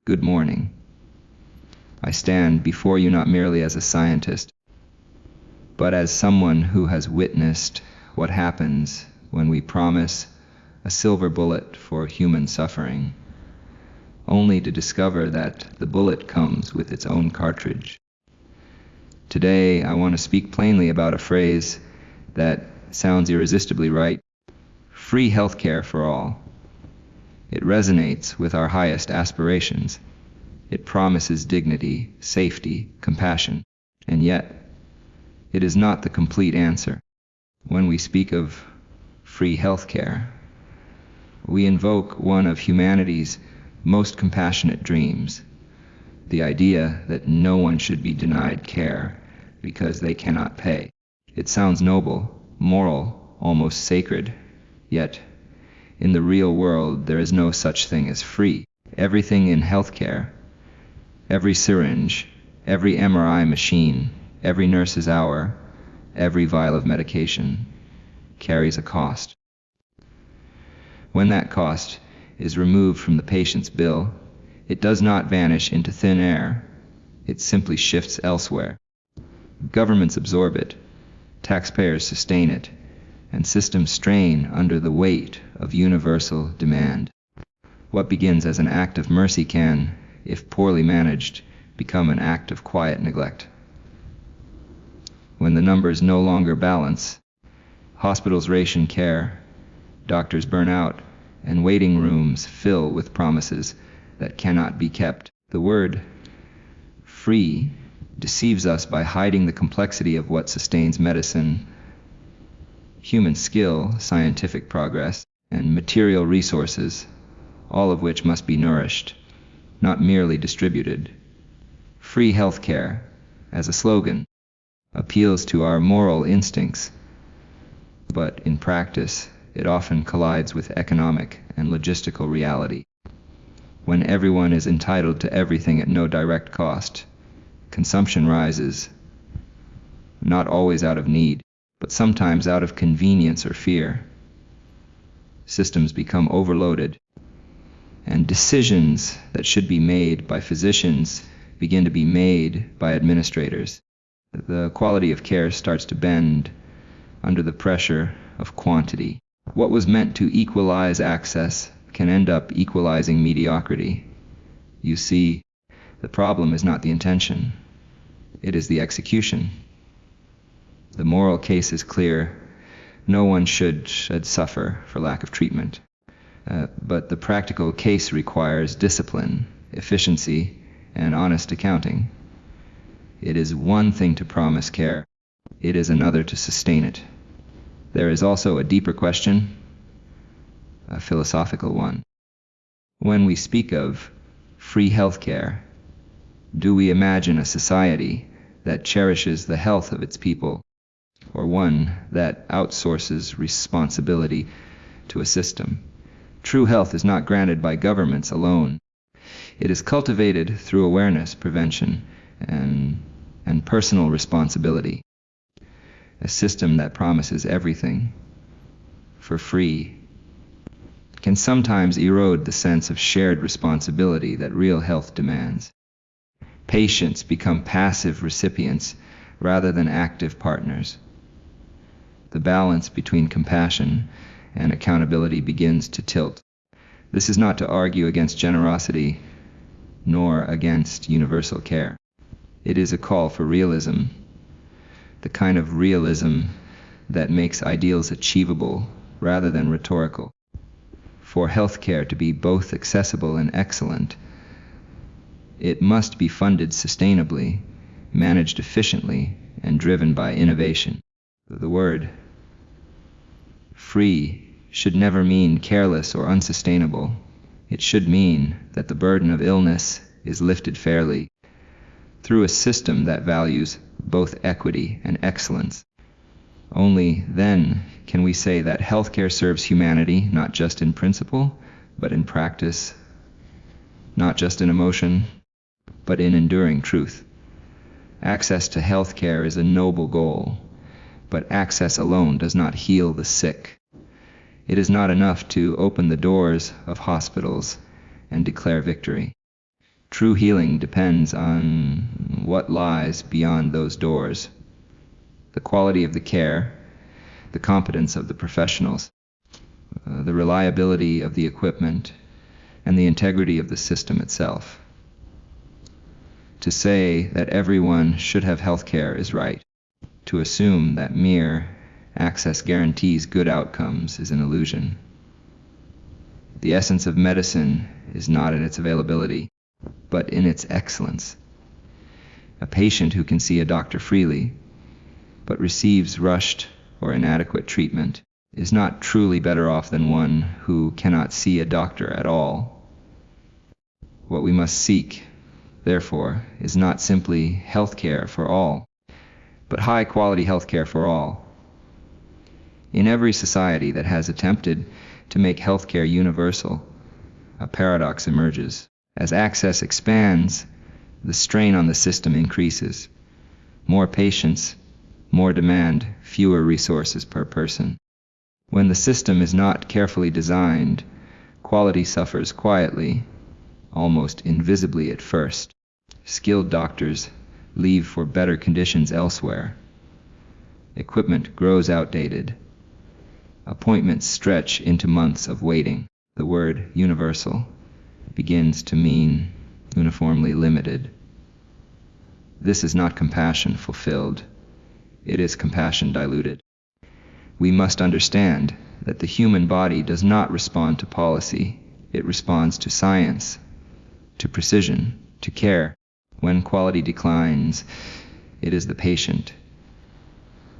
Good morning. I stand before you not merely as a scientist, but as someone who has witnessed what happens when we promise a silver bullet for human suffering, only to discover that the bullet comes with its own cartridge. Today, I want to speak plainly about a phrase that sounds irresistibly right: free healthcare for all. It resonates with our highest aspirations. It promises dignity, safety, compassion, and yet, it is not the complete answer. When we speak of free healthcare, we invoke one of humanity's most compassionate dreams, the idea that no one should be denied care because they cannot pay. It sounds noble, moral, almost sacred, yet in the real world there is no such thing as free. Everything in healthcare, every syringe, every MRI machine, every nurse's hour, every vial of medication carries a cost. When that cost is removed from the patient's bill, it does not vanish into thin air. It simply shifts elsewhere. Governments absorb it, taxpayers sustain it, and systems strain under the weight of universal demand. What begins as an act of mercy can, if poorly managed, become an act of quiet neglect. When the numbers no longer balance, hospitals ration care, doctors burn out, and waiting rooms fill with promises that cannot be kept. The word free deceives us by hiding the complexity of what sustains medicine, human skill, scientific progress, and material resources, all of which must be nourished, not merely distributed. Free healthcare, as a slogan, appeals to our moral instincts, but in practice, it often collides with economic and logistical reality. When everyone is entitled to everything at no direct cost, consumption rises, not always out of need, but sometimes out of convenience or fear. Systems become overloaded, and decisions that should be made by physicians begin to be made by administrators. The quality of care starts to bend under the pressure of quantity. What was meant to equalize access can end up equalizing mediocrity. You see, the problem is not the intention, it is the execution. The moral case is clear. No one should suffer for lack of treatment. But the practical case requires discipline, efficiency, and honest accounting. It is one thing to promise care. It is another to sustain it. There is also a deeper question, a philosophical one. When we speak of free healthcare, do we imagine a society that cherishes the health of its people, or one that outsources responsibility to a system? True health is not granted by governments alone. It is cultivated through awareness, prevention, and personal responsibility. A system that promises everything for free can sometimes erode the sense of shared responsibility that real health demands. Patients become passive recipients rather than active partners. The balance between compassion and accountability begins to tilt. This is not to argue against generosity, nor against universal care. It is a call for realism, the kind of realism that makes ideals achievable rather than rhetorical. For healthcare to be both accessible and excellent, it must be funded sustainably, managed efficiently, and driven by innovation. The word free should never mean careless or unsustainable. It should mean that the burden of illness is lifted fairly through a system that values both equity and excellence. Only then can we say that healthcare serves humanity, not just in principle, but in practice, not just in emotion, but in enduring truth. Access to healthcare is a noble goal, but access alone does not heal the sick. It is not enough to open the doors of hospitals and declare victory. True healing depends on what lies beyond those doors: the quality of the care, the competence of the professionals, the reliability of the equipment, and the integrity of the system itself. To say that everyone should have health care is right. To assume that mere access guarantees good outcomes is an illusion. The essence of medicine is not in its availability, but in its excellence. A patient who can see a doctor freely, but receives rushed or inadequate treatment, is not truly better off than one who cannot see a doctor at all. What we must seek, therefore, is not simply health care for all, but high-quality health care for all. In every society that has attempted to make health care universal, a paradox emerges. As access expands, the strain on the system increases. More patients, more demand, fewer resources per person. When the system is not carefully designed, quality suffers quietly, almost invisibly at first. Skilled doctors leave for better conditions elsewhere. Equipment grows outdated. Appointments stretch into months of waiting. The word universal begins to mean uniformly limited. This is not compassion fulfilled. It is compassion diluted. We must understand that the human body does not respond to policy. It responds to science, to precision, to care. When quality declines, it is the patient,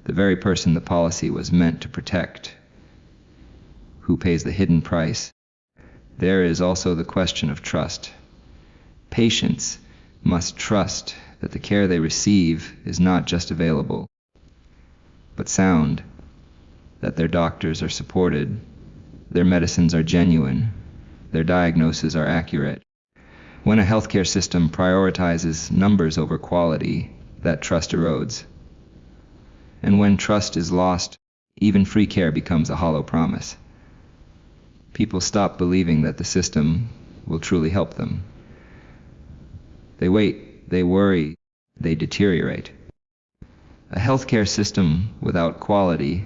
the very person the policy was meant to protect, who pays the hidden price. There is also the question of trust. Patients must trust that the care they receive is not just available, but sound, that their doctors are supported, their medicines are genuine, their diagnoses are accurate. When a healthcare system prioritizes numbers over quality, that trust erodes. And when trust is lost, even free care becomes a hollow promise. People stop believing that the system will truly help them. They wait, they worry, they deteriorate. A healthcare system without quality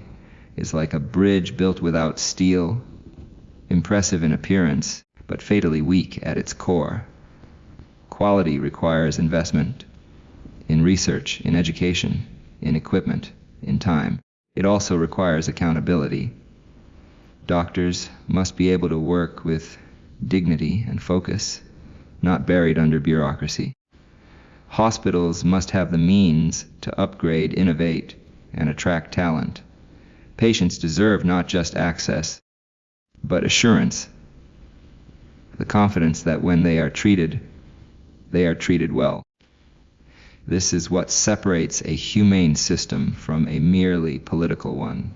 is like a bridge built without steel, impressive in appearance, but fatally weak at its core. Quality requires investment in research, in education, in equipment, in time. It also requires accountability. Doctors must be able to work with dignity and focus, not buried under bureaucracy. Hospitals must have the means to upgrade, innovate, and attract talent. Patients deserve not just access, but assurance, the confidence that when they are treated well. This is what separates a humane system from a merely political one.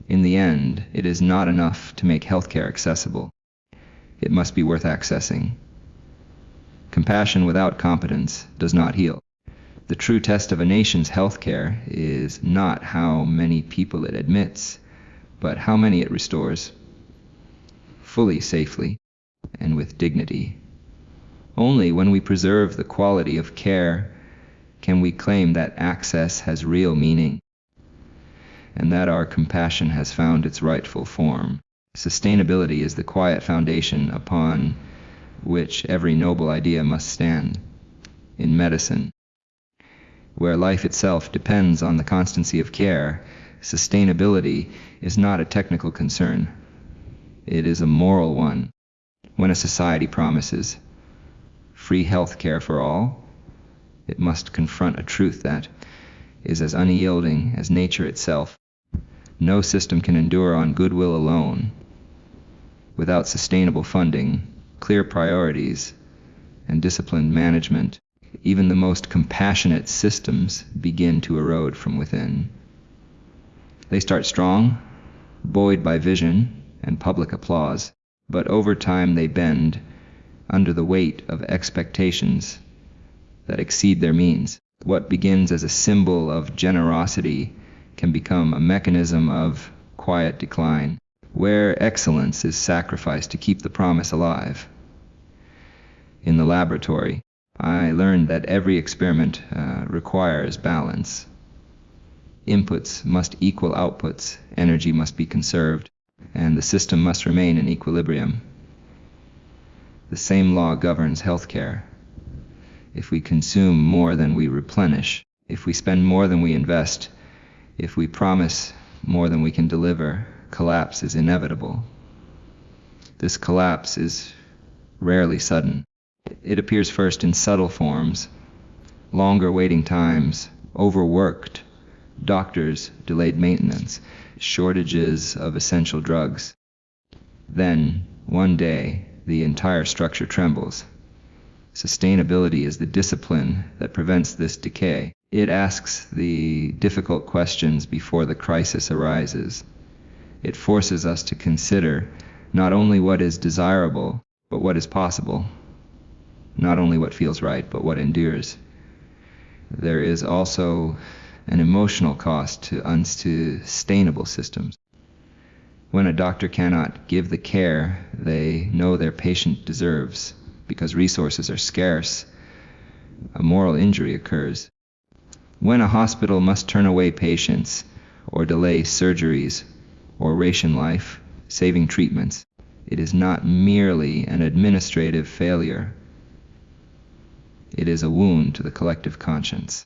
In the end, it is not enough to make healthcare accessible. It must be worth accessing. Compassion without competence does not heal. The true test of a nation's healthcare is not how many people it admits, but how many it restores, fully, safely, and with dignity. Only when we preserve the quality of care can we claim that access has real meaning, and that our compassion has found its rightful form. Sustainability is the quiet foundation upon which every noble idea must stand. In medicine, where life itself depends on the constancy of care, sustainability is not a technical concern. It is a moral one. When a society promises free health care for all, it must confront a truth that is as unyielding as nature itself. No system can endure on goodwill alone. Without sustainable funding, clear priorities, and disciplined management, even the most compassionate systems begin to erode from within. They start strong, buoyed by vision and public applause, but over time they bend under the weight of expectations that exceed their means. What begins as a symbol of generosity can become a mechanism of quiet decline, where excellence is sacrificed to keep the promise alive. In in the laboratory, I learned that every experiment requires balance. Inputs must equal outputs, energy must be conserved, and the system must remain in equilibrium. The same law governs healthcare. If we consume more than we replenish, if we spend more than we invest, if we promise more than we can deliver, collapse is inevitable. This collapse is rarely sudden. It appears first in subtle forms: longer waiting times, overworked doctors, delayed maintenance, shortages of essential drugs. Then, one day, the entire structure trembles. Sustainability is the discipline that prevents this decay. It asks the difficult questions before the crisis arises. It forces us to consider not only what is desirable, but what is possible. Not only what feels right, but what endures. There is also an emotional cost to unsustainable systems. When a doctor cannot give the care they know their patient deserves because resources are scarce, a moral injury occurs. When a hospital must turn away patients or delay surgeries or ration life-saving treatments, it is not merely an administrative failure. It is a wound to the collective conscience.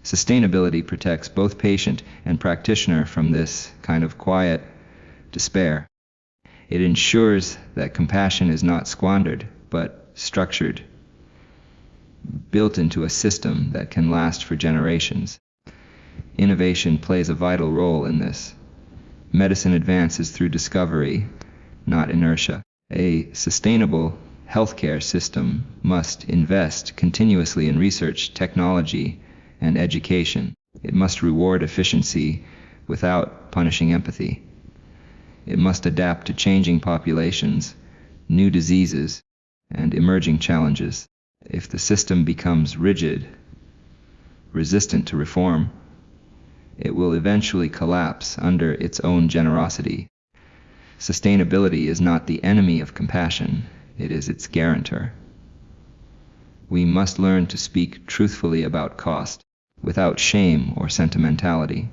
Sustainability protects both patient and practitioner from this kind of quiet despair. It ensures that compassion is not squandered, but structured, built into a system that can last for generations. Innovation plays a vital role in this. Medicine advances through discovery, not inertia. A sustainable healthcare system must invest continuously in research, technology, and education. It must reward efficiency without punishing empathy. It must adapt to changing populations, new diseases, and emerging challenges. If the system becomes rigid, resistant to reform, it will eventually collapse under its own generosity. Sustainability is not the enemy of compassion, it is its guarantor. We must learn to speak truthfully about cost, without shame or sentimentality.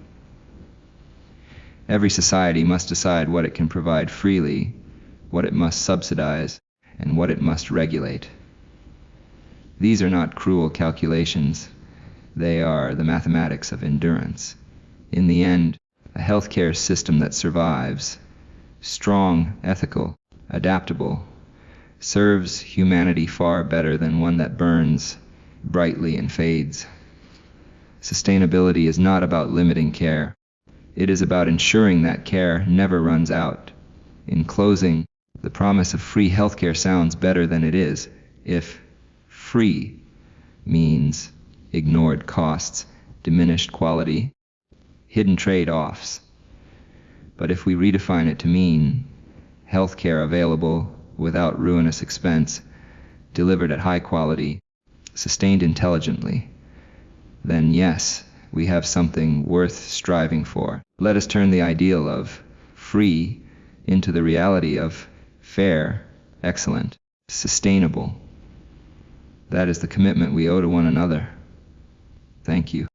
Every society must decide what it can provide freely, what it must subsidize, and what it must regulate. These are not cruel calculations. They are the mathematics of endurance. In the end, a healthcare system that survives, strong, ethical, adaptable, serves humanity far better than one that burns brightly and fades. Sustainability is not about limiting care. It is about ensuring that care never runs out. In closing, the promise of free healthcare sounds better than it is if free means ignored costs, diminished quality, hidden trade-offs. But if we redefine it to mean healthcare available without ruinous expense, delivered at high quality, sustained intelligently, then yes, we have something worth striving for. Let us turn the ideal of free into the reality of fair, excellent, sustainable. That is the commitment we owe to one another. Thank you.